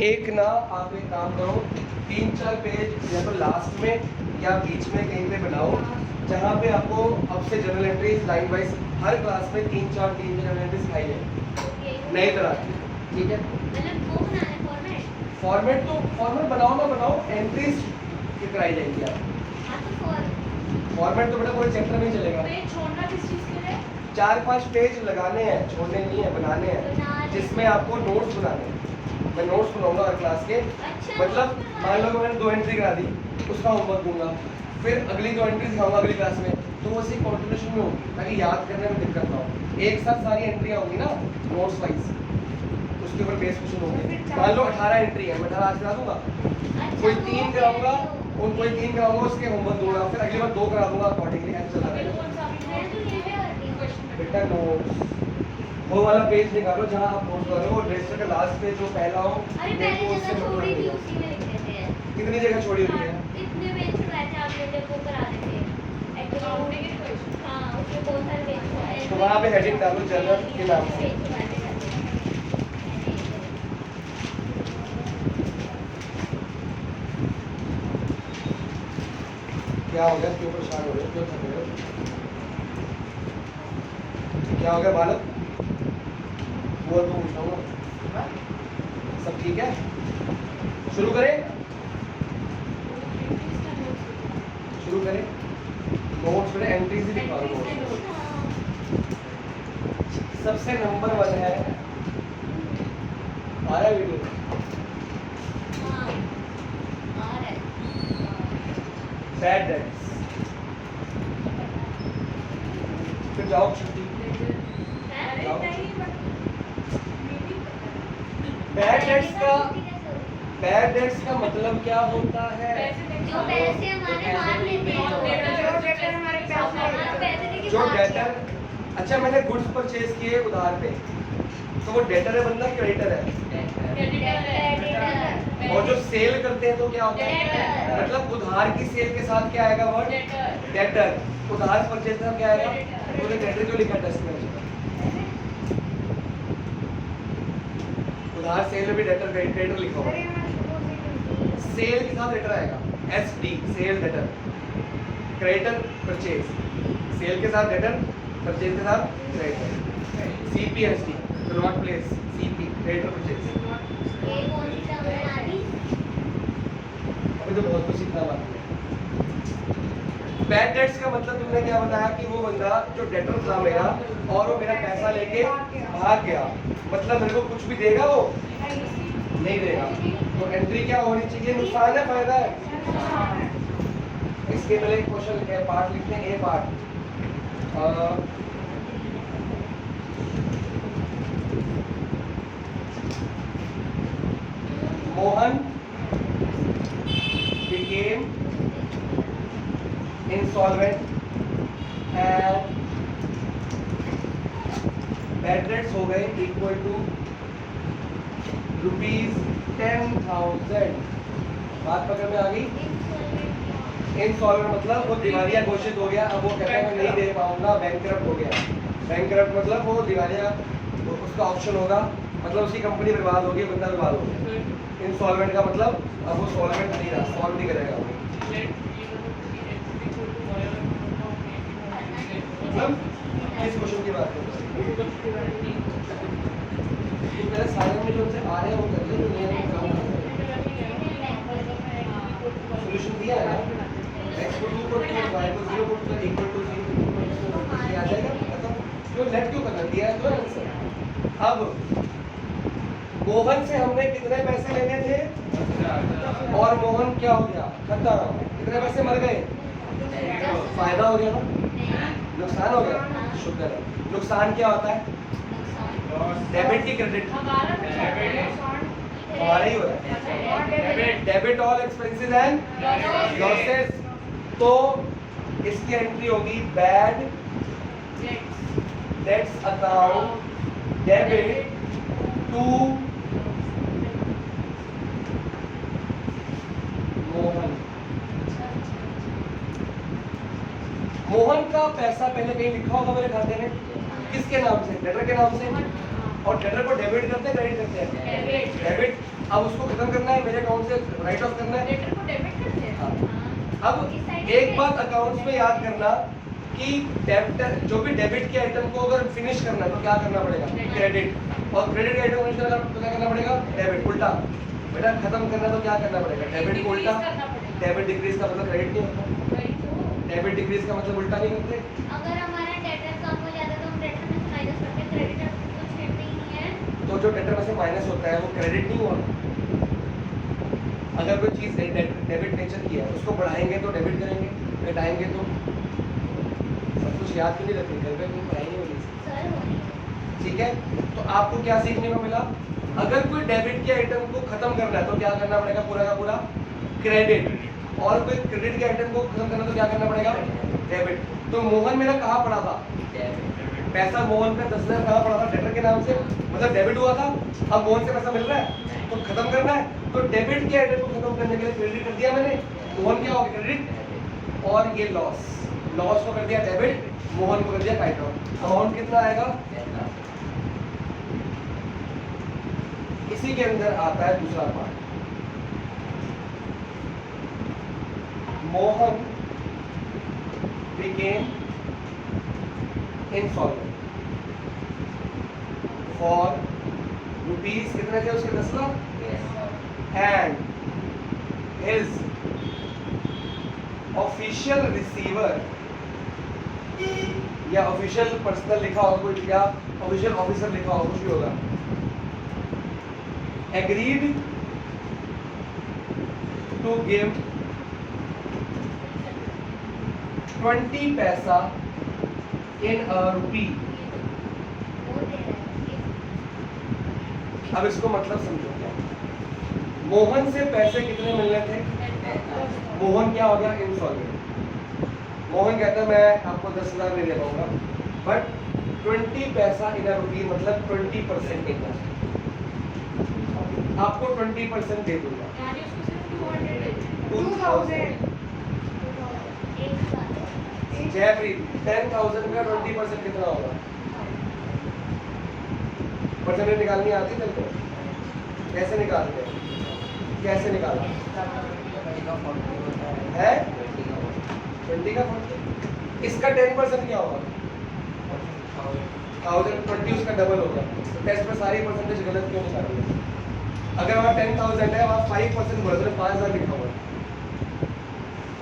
एक ना आप एक काम करो, 3-4 पेज या तो लास्ट में या बीच में कहीं पे बनाओ जहाँ पे आपको अब से जर्नल एंट्रीज लाइन वाइज हर क्लास में 3-4 जर्नल एंट्रीज सिखाई जाए नई तरह की। ठीक है, मतलब वो बनाना है फॉर्मेट। फॉर्मेट तो फॉर्मेट बनाओ ना बनाओ, एंट्रीज की कराई जाएंगी आप। हाँ तो फॉर्मेट तो बेटा पूरे चैप्टर में ही चलेगा। पेज छोड़ना किस चीज़ के लिए? 4-5 पेज लगाने हैं, छोड़ने नहीं है, बनाने हैं, जिसमें आपको नोट्स बनाने हैं। मैं नोट्स बनाऊंगा हर क्लास के। अच्छा, मतलब मान लो मैंने 2 एंट्री करा दी, उसका होमवर्क दूंगा, फिर अगली 2 एंट्री सिखाऊंगा अगली क्लास में, तो वो उसी कॉन्टिन्यूशन में होगी ताकि याद करने में दिक्कत ना हो। एक साथ सारी एंट्रियाँ होंगी ना नोट्स वाइज, उसके ऊपर बेस क्वेश्चन होंगे। मान लो 18 एंट्री है, मैं 18 आज करा दूंगा, कोई 3 कराऊंगा और कोई 3 कराऊंगा, उसके होमवर्क दूंगा, फिर अगली बार 2 करा दूंगा, अकॉर्डिंगली ऐसे चलता रहेगा। बेटा नोट्स वो वाला पेज निकालो जहाँ आप नोट्स कर रहे हो, रजिस्टर का लास्ट पेज जो पहला हो। अरे पहले जगह छोड़ी थी उसी में लिख देते हैं। कितनी जगह छोड़ी हुई है? इतने पेज छुड़ाए थे आप जब वो करा देते हैं एक्चुअली। हाँ उसमें बहुत सारे पेज छुड़ाए। तो वहाँ पे हेडिंग डालो जर्नल के नाम से। क्या हो गया, क्यों परेशान हो रहे हो, क्यों थक रहे हो, क्या हो गया बालक? वो तो पूछा सब ठीक है? शुरू करें, शुरू करें। नोट्स में एंट्री से लिखवा दो। सबसे नंबर 1 है, आ रहा है वीडियो? Bad debts. फिर जाओ छुट्टी। बैड डेट्स का मतलब क्या होता है? जो पैसे हमारे मार लेते हैं, जो डेटर, अच्छा मैंने गुड्स परचेज किए उधार पे, तो वो डेटर है बंदा, क्रेडिटर है? और जो सेल करते हैं तो क्या होता है? मतलब उधार की सेल के साथ क्या आएगा वर्ड? डेटर। उधार परचेज का क्या आएगा? तो डेटर क्यों लिखा टेस्ट में? उधार सेल में भी डेटर क्रेडिटर लिखा होगा, सेल के साथ डेटर आएगा, SD sale debtor, creditor purchase, sale के साथ डेटर, परचेज के साथ creditor, CPSD not place, CP creditor purchase. ये कौन सी टर्म है आदि? अभी तो बहुत कुछ सीखना बाकी है। बैड डेट्स का मतलब तुमने क्या बताया कि वो बंदा जो डेटर था मेरा और वो मेरा पैसा लेके भाग गया, मतलब मेरे को कुछ भी देगा वो नहीं देगा, तो एंट्री क्या होनी चाहिए? नुकसान है फायदा है? इसके पहले एक क्वेश्चन लिखे हैं, पार्ट लिखते हैं, A part. Mohan became insolvent and bad debts हो गए इक्वल टू ₹10,000। बात पकड़ में आ गई? इंसॉल्वेंट मतलब वो दिवालिया घोषित हो गया, अब वो कहता है मैं नहीं दे पाऊंगा, बैंकरप्ट हो गया। बैंकरप्ट मतलब वो दिवालिया, उसका ऑप्शन होगा, मतलब उसकी कंपनी बर्बाद होगी, बंदा बर्बाद हो गया। इंसॉल्वेंट का मतलब अब वो सॉल्वेंट नहीं रहा, सॉल्व नहीं करेगा वो। मतलब किस क्वेश्चन की बात कर रहे हो? पहले सारे में जो से आ रहे हैं वो कर ले, जो नहीं है वो काम कर। सॉल्यूशन दिया है ना, x को 2 को 2 y को 0 को इक्वल टू 0 ये आ जाएगा। मतलब जो लेट क्यों करना दिया है तो आंसर। अब मोहन से हमने कितने पैसे लेने थे और मोहन क्या हो गया? खतरा। कितने पैसे मर गए? फायदा हो गया ना, नुकसान हो गया? शुक्र है। नुकसान क्या होता है? डेबिट की क्रेडिट? हमारा ही हो रहा है। Debit all expenses and losses, तो इसकी एंट्री होगी bad debts account debit to Mohan. Mohan का पैसा पहले कहीं लिखा होगा मेरे खाते में, किसके नाम से? डेटर के नाम से। और डेटर को डेबिट करते हैं क्रेडिट करते हैं? डेबिट। अब उसको खत्म करना है, मेरे अकाउंट से राइट ऑफ करना है। डेटर को डेबिट करते हैं। हाँ। अब एक बात अकाउंट्स में याद करना कि डेबिटर जो भी डेबिट के आइटम को अगर फिनिश करना है तो क्या करना पड़ेगा, क्रेडिट। और क्रेडिट के आइटम फिनिश करना तो क्या करना पड़ेगा, डेबिट। उल्टा बेटा खत्म करना तो क्या करना पड़ेगा, डेबिट को उल्टा। डेबिट डिक्रीज का मतलब क्रेडिट नहीं होता, डेबिट डिक्रीज का मतलब उल्टा नहीं करते। अगर हमारा डेटर कम हो जाता है तो हम डेटर में से माइनस करके क्रेडिटर कुछ छेड़ते ही नहीं है। तो जो डेटर में से माइनस होता है वो क्रेडिट नहीं हुआ। अगर कोई चीज डेबिट नेचर की है उसको बढ़ाएंगे तो डेबिट करेंगे, घटाएंगे तो। सब कुछ याद क्यों नहीं रखते, घर पे कोई पढ़ाई नहीं होगी। सर हो रही है। ठीक है, तो आपको क्या सीखने को मिला, अगर कोई डेबिट के आइटम को खत्म करना है तो क्या करना पड़ेगा, पूरा का पूरा क्रेडिट। और कोई क्रेडिट के आइटम को खत्म करना तो क्या करना पड़ेगा, डेबिट। तो मोहन मेरा कहाँ पड़ा था, पैसा मोहन पे 10,000 कहाँ पड़ा था, डेटर के नाम से, मतलब डेबिट हुआ था। अब मोहन से पैसा मिल रहा है तो खत्म करना है, तो डेबिट के आइटम को खत्म करने के लिए क्रेडिट कर दिया मैंने, मोहन क्या होगा क्रेडिट। और ये लॉस को कर दिया डेबिट, मोहन को कर दिया राइट ऑफ। अमाउंट कितना आएगा, इसी के अंदर आता है दूसरा part. Mohan became insolvent for rupees कितने थे उसके 10 lakh, and his official receiver या ऑफिशियल पर्सनल लिखा होगा कोई, या ऑफिशियल ऑफिसर लिखा होगा, कुछ भी होगा, agreed to give 20 पैसा in a rupee। वो दे रहा है। अब इसको मतलब समझो क्या, मोहन से पैसे कितने मिलने थे, मोहन क्या हो गया, इंसॉल्वेंट। मोहन कहता है मैं आपको 10,000 नहीं दे पाऊंगा, बट 20 पैसा इन अ रुपी मतलब 20% इंटरेस्ट, आपको 20% दे दूंगा। यानी उसको सिर्फ 200 है। 2000 एक बार जयप्रीत 10,000 का 20% कितना होगा, परसेंटेज निकालनी आती है तेरे को, कैसे निकालते हैं, कैसे निकालना है, 20 का 40, इसका 10% क्या होगा, 1020 उसका डबल होगा। तो टेस्ट में सारी परसेंटेज गलत क्यों निकाली, अगर वहाँ 10,000 है वहाँ 5% बढ़ रहे 5,000 लिखा हुआ है,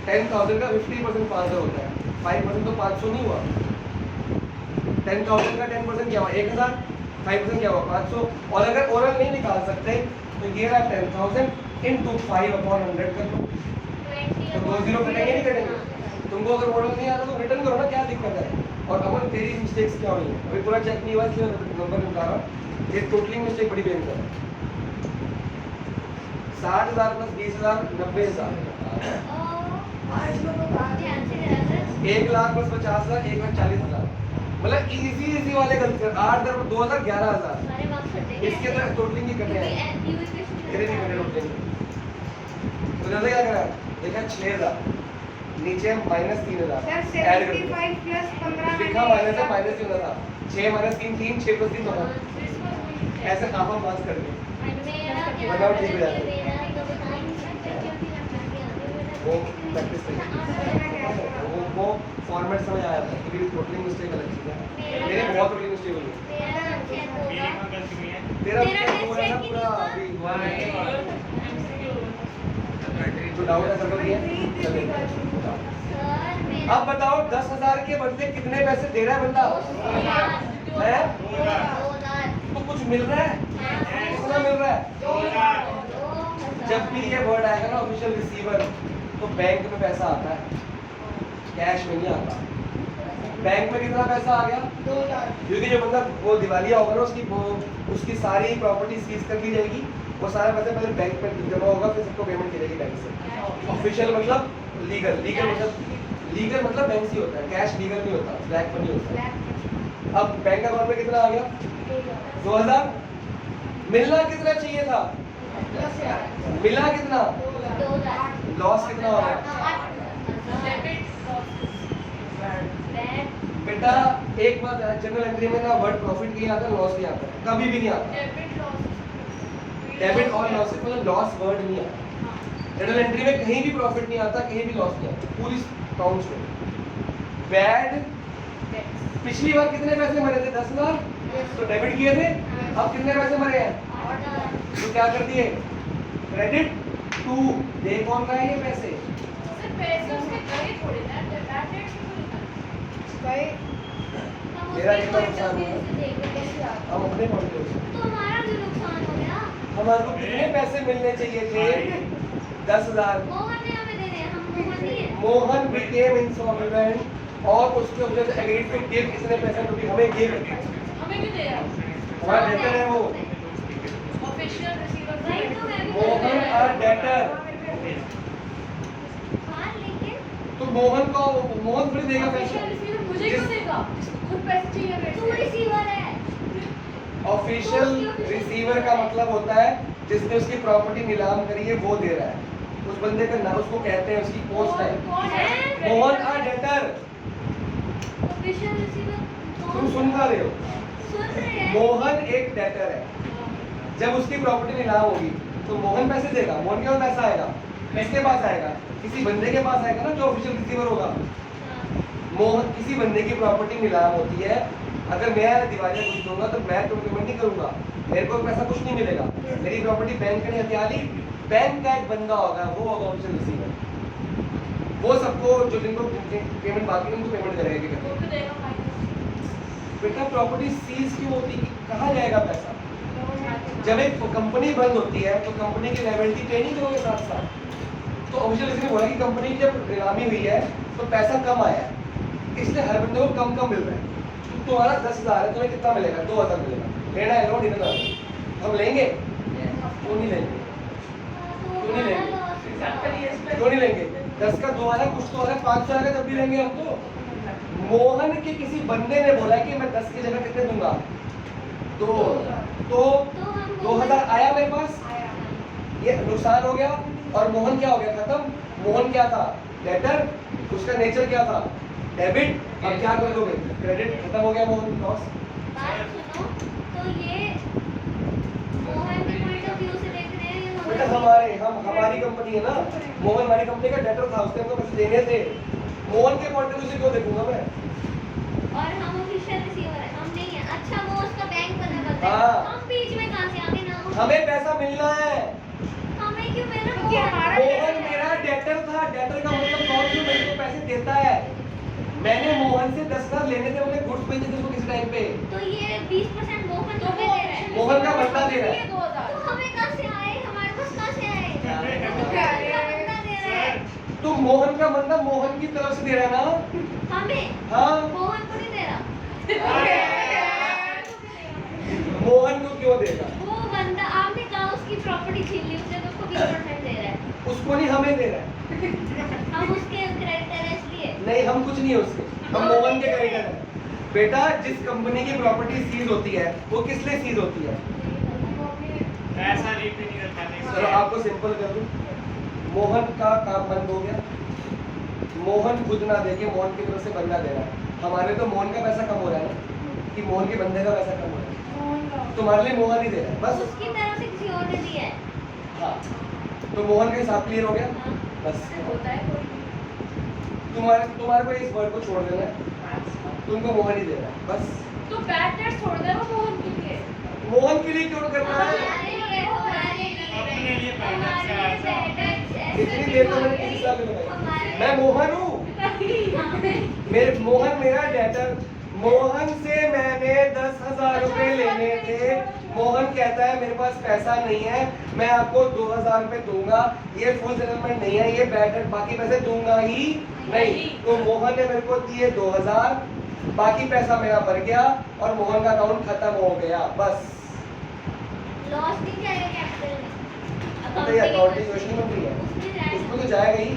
10,000 का 50% 5,000 होता है, 5% तो 500 नहीं हुआ। 10,000 का 10% क्या हुआ 1,000, 5% क्या हुआ 500। और अगर ओरल नहीं निकाल सकते तो ये रहा 10,000 into 5/100 कर लो, 20 तो 2 जीरो कटेंगे नहीं कटेंगे। तुमको अगर मॉडल नहीं आता तो रिटर्न करो ना, क्या दिक्कत है। और अमन तेरी मिस्टेक्स क्या हुई है, अभी पूरा चेक नहीं हुआ इसलिए नंबर निकाल रहा हूँ, ये टोटलिंग मिस्टेक बड़ी भयंकर है। 60,000 प्लस 20,000 90,000, ध्यान से जरा कर। 1 लाख प्लस 50,000 1,40,000, मतलब इजी वाले गलत कर, 8,000 2,000 11,000, सारे मार्क्स कट देंगे। इसके अंदर टोटलिंग ही करने हैं, तेरे नहीं करने टोटलिंग। तो जैसे क्या करा, देखा 6,000 नीचे माइनस 3,000 सर ऐड कर 75 प्लस 15 लिखा माइनस है, माइनस 3 था, 6 माइनस 3 3, 6 प्लस 3 9, ऐसे आप हम पास कर दिए। मेरा क्या बताओ ठीक हो जाएगा। मेरा तो बताइए वो प्रैक्टिस करिए, वो फॉर्मेट समझ आया था, क्योंकि टोटलिंग मिस्टेक अलग चीज़ है, मेरी बहुत टोटलिंग मिस्टेक हुई है। मेरा चेक होगा। तेरा मेरा चेक हो रहा है ना टेस्ट पूरा चेक अभी, तो डाउट है सब ये चलेगा। सर मेरा अब बताओ 10,000 के बदले कितने पैसे दे रहा है बंदा, है 2,000 तो कुछ मिल रहा है, कितना मिल रहा है। जब भी ये वर्ड आएगा ना ऑफिशियल रिसीवर, तो बैंक में पैसा आता है, कैश में नहीं आता। बैंक में कितना पैसा आ गया, 2,000। क्योंकि जो बंदा वो दिवालिया होगा ना उसकी सारी प्रॉपर्टी सीज कर दी जाएगी, वो सारा पैसा पहले बैंक में जमा होगा, फिर सबको पेमेंट की जाएगी बैंक से। ऑफिशियल मतलब लीगल मतलब बैंक से होता है, कैश लीगल नहीं होता, ब्लैक मनी होता है। अब बैंक अकाउंट में कितना आ गया 2,000, मिलना कितना चाहिए था, मिला कितना, 2,000 लॉस कितना हो रहा है। बेटा एक बात जनरल एंट्री में ना वर्ड प्रॉफिट नहीं आता, लॉस नहीं आता, कभी भी नहीं आता। डेबिट और लॉस मतलब लॉस वर्ड नहीं आता। जर्नल एंट्री में कहीं भी प्रॉफिट नहीं आता, कहीं भी लॉस नहीं आता, पूरी अकाउंट्स में। बैड, पिछली बार कितने पैसे मरे थे? 10,000 तो डेबिट किए थे। अब कितने पैसे मरे हैं? तो क्या कर दिए? Credit to. दे कौन रहा है ये पैसे? सर पैसे उसके गए थोड़े ना, बैड डेट से कोई नहीं। गए मेरा कितना नुकसान हुआ? हम अपने पॉइंट ऑफ व्यू तो हमारा भी नुकसान हो गया। हमारे को कितने पैसे मिलने चाहिए थे? 10,000। मोहन ने हमें देने हैं, हम मोहन नहीं है। मोहन बिकेम इंसॉल्वेंट और उसके ऊपर एग्रीड टू गिव कितने पैसे? तो हमें गिव, हमें क्यों दे रहा? हमारा डेटर है वो। ऑफिशियल रिसीवर वही तो मैं भी मोहन आर डेटर। हाँ लेकिन तो मोहन को मोहन थोड़ी देगा पैसे। ऑफिशियल रिसीवर मुझे क्यों देगा? जिसको खुद पैसे चाहिए मेरे तू से। रिसीवर है। ऑफिशियल रिसीवर का मतलब होता है जिसने उसकी प्रॉपर्टी नीलाम करी है वो दे रहा है। उस बंदे का नाम उसको कहते हैं, उसकी पोस्ट है कौन है? Mohan are debtor. Official receiver तुम सुन पा रहे हो? सुन रहे हैं? मोहन एक डेटर है। जब उसकी प्रॉपर्टी नीलाम होगी तो मोहन पैसे देगा। मोहन के पास पैसा आएगा, किसके पास आएगा? किसी बंदे के पास आएगा ना, जो ऑफिशियल रिसीवर होगा। मोहन, किसी बंदे की प्रॉपर्टी नीलाम होती है, अगर मैं दिवालिया कुछ दूंगा तो मैं तुम पेमेंट नहीं करूंगा, मेरे को पैसा कुछ नहीं मिलेगा। मेरी प्रॉपर्टी बैंक का नहीं, हथियाली बैंक का एक बंदा होगा, वो होगा ऑफिशियल रिसीवर। वो सबको जो जिनको पेमेंट बाकी है उनको पेमेंट करेगा। वो क्यों देगा भाई? बेटा प्रॉपर्टी सीज क्यों होती है? कहाँ जाएगा पैसा? जब एक कंपनी बंद होती है तो कंपनी की लायबिलिटी पे नहीं करोगे साथ साथ। तो ऑफिशियल इसने बोला कि कंपनी की जब नीलामी हुई है तो पैसा कम आया है, इसलिए हर बंदे को कम कम मिल रहा है। तुम्हारा 10,000 है, तुम्हें कितना मिलेगा? 2,000 मिलेगा। लेना है लो, नहीं हम लेंगे? क्यों नहीं लेंगे? क्यों नहीं लेंगे? क्यों नहीं लेंगे? 10 का 2 आया, कुछ तो आ रहा है, 500 आएगा तब भी लेंगे हम तो। मोहन के किसी बंदे ने बोला कि मैं 10 की जगह कितने दूंगा? 2। तो 2,000 आया मेरे पास, ये नुकसान हो गया। और मोहन क्या हो गया? खत्म। मोहन क्या था? डेटर। उसका नेचर क्या था? डेबिट। अब क्या कर दोगे? क्रेडिट। खत्म हो गया मोहन, लॉस। बात सुनो, तो ये मोहन के पॉइंट ऑफ व्यू से देख रहे हैं या बेटा हमारी कंपनी है ना, मोहन हमारी कंपनी का डेटर था, उसने हमको पैसे देने थे। मोहन के पॉइंट ऑफ व्यू से क्यों देखूंगा मैं? और हम ऑफिशियल रिसीवर है, हम नहीं है। अच्छा वो उसका बैंक बना करता है, हाँ। हम बीच में कहाँ से आगे? ना हमें पैसा मिलना है। हमें क्यों? मेरा क्योंकि हमारा मोहन मेरा डेटर था। डेटर का मतलब कौन जो मेरे को पैसे देता है? मैंने मोहन से 10,000 लेने थे, मैंने गुड्स बेचे थे उसको किस टाइम पे? तो ये 20% मोहन तो हमें वो दे रहा है। मोहन का बंदा दे रहा है। 2,000 तो हमें कहाँ से आए? हमारे पास कहाँ से आए? क्या मोहन है? का बंदा दे रहा है तो मोहन का बंदा मोहन की तरफ से दे रहा है ना? हमें। हाँ। मोहन को नहीं दे रहा। मोहन को क्यों देगा? वो बंदा, आपने कहा उसकी प्रॉपर्टी छीन ली, उसने तो उसको 20% दे रहा है। उसको नहीं, हमें दे रहा है। हम उसके क्रेडिटर है इसलिए। नहीं, हम कुछ नहीं है उसके, हम मोहन के क्रेडिटर हैं। बेटा जिस कंपनी की प्रॉपर्टी सीज होती है वो किस लिए सीज होती है? ऐसा रिपीट नहीं करना चलो आपको सिंपल कर दूं, मोहन का काम बंद हो गया, मोहन खुद ना देके मोहन की तरफ से बंदा दे रहा है। हमारे तो मोहन का पैसा कम हो रहा है ना, कि मोहन के बंदे का पैसा कम हो रहा है। तुम्हारे लिए मोहन ही दे रहा है बस। उसकी तरफ से किसी और ने दिया है। हाँ, तो मोहन का हिसाब क्लियर हो गया हाँ। बस। होता है कोई भी। तुम्हारे को इस वर्ड को छोड़ देना है, तुमको मोहन ही दे रहा है बस। तो बैड डेट छोड़ दे वो मोहन के लिए। मोहन के लिए क्यों करना है? हमारे लिए, हमारे लिए, अपने लिए हमारे लिए बेटर है। इतनी देर तो मैंने किसी साल में लगाई। हमारे मैं मोहन हूँ, मोहन मेरा डेटर। मोहन से मैंने 10,000 रुपए लेने थे। मोहन कहता है मेरे पास पैसा नहीं है, मैं आपको 2,000 रुपए दूंगा, ये फुल सेटलमेंट नहीं है, ये बैटर, बाकी पैसे दूंगा ही नहीं। तो मोहन ने मेरे को दिए 2,000, बाकी पैसा मेरा भर गया और मोहन का अकाउंट खत्म हो गया बस। लॉस नहीं जाएगा कैपिटल में। तो ये अकाउंटिंग क्वेश्चन बन रही है, उसमें जाएगा। उसमें तो जाएगा ही।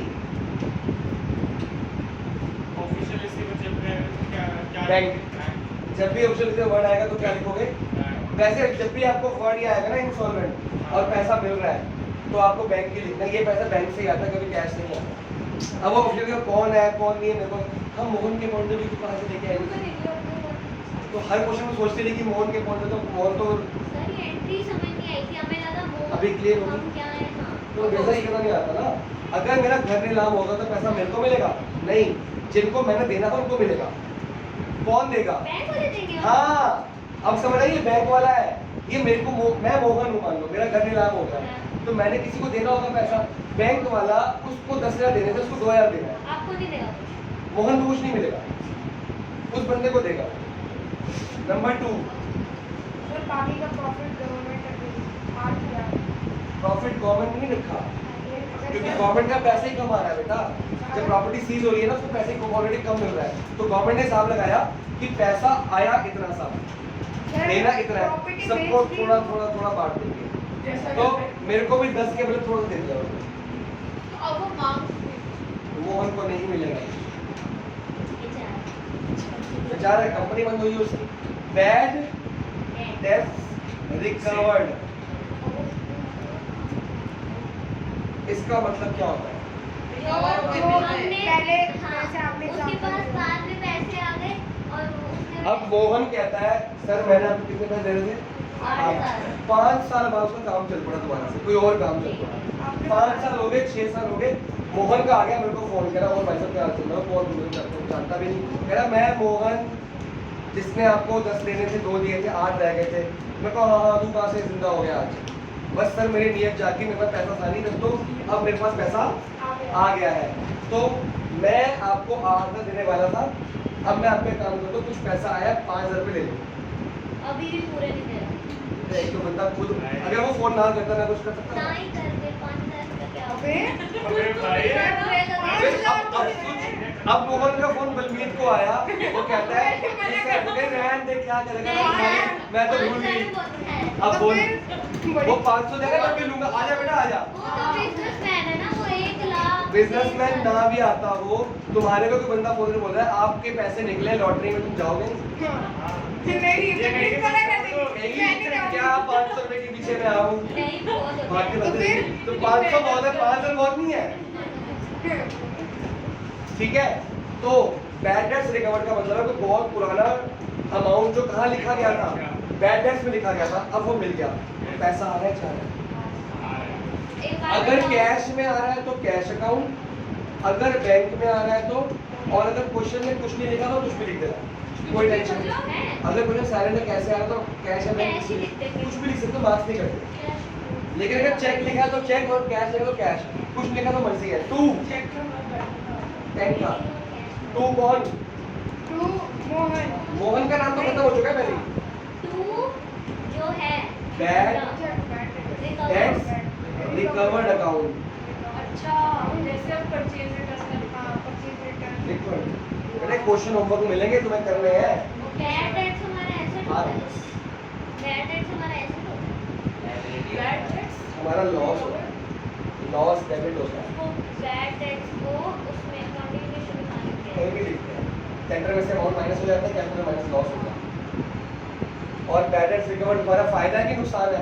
ऑफिशियल रिसीवर जब क्या क्या बैंक। जब भी ऑप्शन से वर्ड आएगा तो क्या लिखोगे? वैसे जब भी आपको वर्ड ही आएगा ना इंसॉल्वेंट और पैसा मिल रहा है तो आपको बैंक की लिखना है, ये पैसा बैंक से ही आता है, कभी कैश नहीं आता। अब वो ऑप्शन का कौन है कौन नहीं है, मेरे को हम मोहन के पॉइंट ऑफ व्यू कहाँ से लेके आएंगे? तो हर क्वेश्चन में सोचते रहे कि मोहन के पॉइंट ऑफ व्यू, तो मोहन तो सर ये एंट्री समझ नहीं आई थी, हमें लगा मोहन अभी क्लियर होगी? हम क्या है, हाँ। तो वैसा ही करना नहीं आता ना। अगर मेरा घर नीलाम होगा तो पैसा मेरे को मिलेगा नहीं, जिनको मैंने देना था उनको मिलेगा। कौन देगा? बैंक वाले देंगे और- हाँ, अब समझ आइए, बैंक वाला है ये, मेरे को मैं मोहन हूँ, मान लो मेरा घर नीलाम हो गया, तो मैंने किसी को देना होगा पैसा, बैंक वाला उसको 10,000 देने थे, उसको 2,000 देना है, आपको नहीं देगा कुछ। मोहन को कुछ नहीं मिलेगा, उस बंदे को देगा। नंबर 2, सर बाकी का प्रॉफिट गवर्नमेंट का 8,000 प्रॉफिट गवर्नमेंट ने नहीं रखा, क्योंकि गवर्नमेंट का पैसा ही कम आ रहा है बेटा। जब प्रॉपर्टी सीज हो रही है ना, उसको पैसे ऑलरेडी कम मिल रहा है, तो गवर्नमेंट ने हिसाब लगाया कि पैसा आया इतना सा, देना इतना है, सबको थोड़ा थोड़ा थोड़ा बांट देंगे। तो मेरे को भी 10 के बदले थोड़ा दे दिया, अब वो मांग मोहन को नहीं मिलेगा। बेचारा। बेचारा कंपनी बंद हुई उसकी। बैड डेब्ट रिकवर्ड, इसका मतलब क्या होता है? जो हमने पहले हाँ, जैसे आपने उसके पास बाद में पैसे आ गए और उसने अब मोहन कहता है सर मैंने आपको कितने पैसे दे रहे थे? 8 साल। 5 साल बाद उसका काम चल पड़ा दोबारा से, कोई और काम चल पड़ा। 5 साल हो गए, 6 साल हो गए, मोहन का आ गया, मेरे को फोन करा, और भाई साहब क्या हाल चल रहा है? कौन तुम जानता भी नहीं। कह रहा मैं मोहन जिसने आपको 10 देने थे, 2 दिए थे, 8 रह गए थे। मैं कहा हाँ तू कहाँ से जिंदा हो गया आज? बस सर मेरी नीयत जागी, मेरे पास पैसा था नहीं तब, तो अब मेरे पास पैसा आ गया है, तो मैं आपको 8,000 देने वाला था, अब मैं आपके काम करता हूँ, कुछ पैसा आया, 5,000 रुपये ले लो। अभी भी पूरे नहीं दे रहा। एक तो बंदा खुद, अगर वो फोन ना करता ना कुछ कर सकता ना ना। ही कर दे 5,000 का क्या अबे अबे भाई अब मोहन का फोन बलमीत को आया, वो कहता है कि सर रहन दे, क्या करेगा, मैं तो भूल गई। अब बोल, वो 500 देगा तब भी लूंगा, आजा बेटा आजा। वो तो बिजनेसमैन है ना, वो 1 लाख बिजनेसमैन ना भी आता हो, तुम्हारे को कोई बंदा फोन बोल रहा है आपके पैसे निकले लॉटरी में, तुम जाओगे? नहीं क्या 500 रुपए के पीछे मैं आऊँ? नहीं बहुत हो बाकी गया। बंदे तो 500 बहुत है, 5,000 बहुत नहीं है, ठीक है? तो बैड डेट्स रिकवर्ड का मतलब है कोई बहुत पुराना अमाउंट जो कहाँ लिखा गया था, बैड डेट्स में लिखा गया था, अब वो मिल गया, पैसा आ रहा है, जा रहा है। एक बार अगर बताओ। कैश में आ रहा है तो कैश अकाउंट, अगर बैंक में आ रहा है तो, और अगर क्वेश्चन में कुछ नहीं लिखा तो कुछ भी लिख देना, कोई टेंशन नहीं। है अगर क्वेश्चन साइलेंट है कैसे आ रहा है तो कैश है, बैंक कैश ही लिख देंगे। कुछ भी लिख सकते हो, मार्क्स नहीं करते। लेकिन अगर चेक लिखा है तो चेक, और कैश लिखा तो कैश, कुछ लिखा तो मर्जी है। 2 10 का 2 कौन? मोहन का नाम तो खत्म हो चुका है पहले। तू जो है bad recover debts recovered account, अच्छा जैसे अब परचेज रिटर्न लिक्विड। बेटा क्वेश्चन होमवर्क मिलेंगे तुम्हें करने हैं। बैड डेट्स हमारा एसेट हाँ। होता है। बैड डेट्स हमारा एसेट होता है। हमारा लॉस होता है, लॉस डेबिट होता है, उसको बैड डेट्स को उसमें कंटिन्यूएशन में मानेंगे। कहीं भी लिखते हैं, सेंटर में से अमाउंट माइनस हो जाता है, कैपिटल माइनस लॉस होता है। और बैड डेट्स रिकवर्ड हमारा फायदा है कि नुकसान है?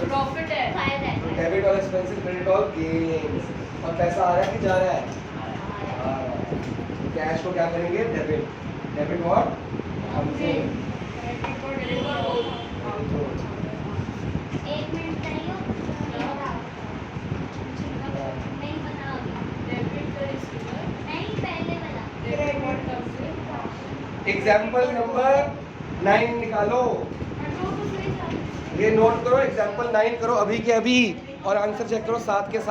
प्रॉफिट है फायदा है। डेबिट और एक्सपेंसेस, क्रेडिट और गेन्स, और पैसा आ रहा है कि जा रहा है? आ रहा है। कैश को क्या करेंगे? डेबिट, डेबिट और एक मिनट चाहिए नहीं बता अभी नहीं पहले बता एग्जाम्पल नंबर 9 निकालो, ये नोट करो, एग्जाम्पल 9 करो अभी के अभी, और आंसर चेक करो साथ के साथ।